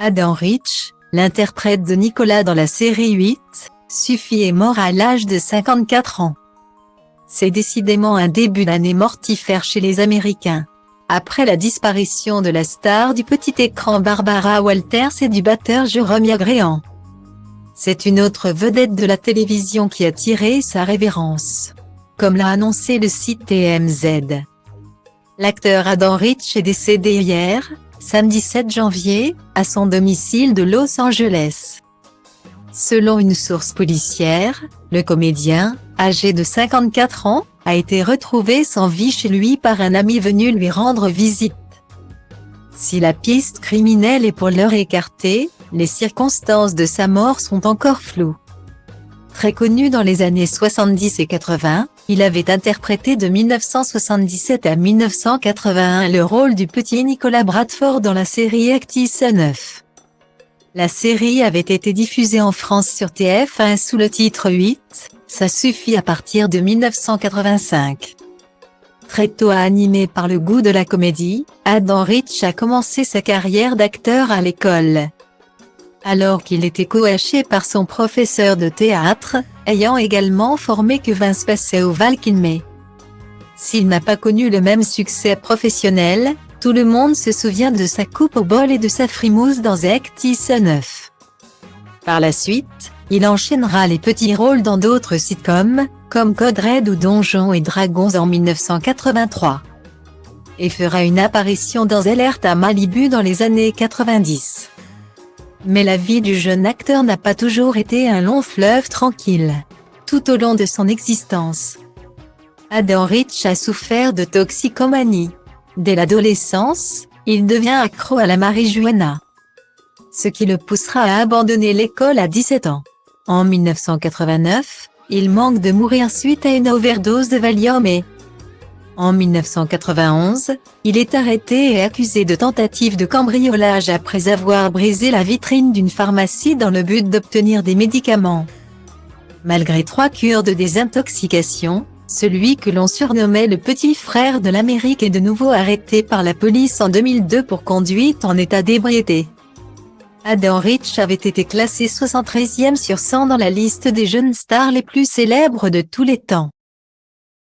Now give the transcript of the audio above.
Adam Rich, l'interprète de Nicolas dans la série 8, suffit est mort à l'âge de 54 ans. C'est décidément un début d'année mortifère chez les Américains. Après la disparition de la star du petit écran Barbara Walters et du batteur Jérôme Agréan. C'est une autre vedette de la télévision qui a tiré sa révérence. Comme l'a annoncé le site TMZ. L'acteur Adam Rich est décédé hier, samedi 7 janvier, à son domicile de Los Angeles. Selon une source policière, le comédien, âgé de 54 ans, a été retrouvé sans vie chez lui par un ami venu lui rendre visite. Si la piste criminelle est pour l'heure écartée, les circonstances de sa mort sont encore floues. Très connu dans les années 70 et 80, il avait interprété de 1977 à 1981 le rôle du petit Nicolas Bradford dans la série Actis 9. La série avait été diffusée en France sur TF1 sous le titre 8, ça suffit à partir de 1985. Très tôt animé par le goût de la comédie, Adam Rich a commencé sa carrière d'acteur à l'école. Alors qu'il était coaché par son professeur de théâtre, ayant également formé que Vince Passait au Val Kilmé. S'il n'a pas connu le même succès professionnel, tout le monde se souvient de sa coupe au bol et de sa frimousse dans Actis 9. Par la suite, il enchaînera les petits rôles dans d'autres sitcoms, comme Code Red ou Donjons et Dragons en 1983. Et fera une apparition dans Alerte à Malibu dans les années 90. Mais la vie du jeune acteur n'a pas toujours été un long fleuve tranquille. Tout au long de son existence, Adam Rich a souffert de toxicomanie. Dès l'adolescence, il devient accro à la marijuana. Ce qui le poussera à abandonner l'école à 17 ans. En 1989, il manque de mourir suite à une overdose de Valium et en 1991, il est arrêté et accusé de tentative de cambriolage après avoir brisé la vitrine d'une pharmacie dans le but d'obtenir des médicaments. Malgré 3 cures de désintoxication, celui que l'on surnommait le petit frère de l'Amérique est de nouveau arrêté par la police en 2002 pour conduite en état d'ébriété. Adam Rich avait été classé 73e sur 100 dans la liste des jeunes stars les plus célèbres de tous les temps.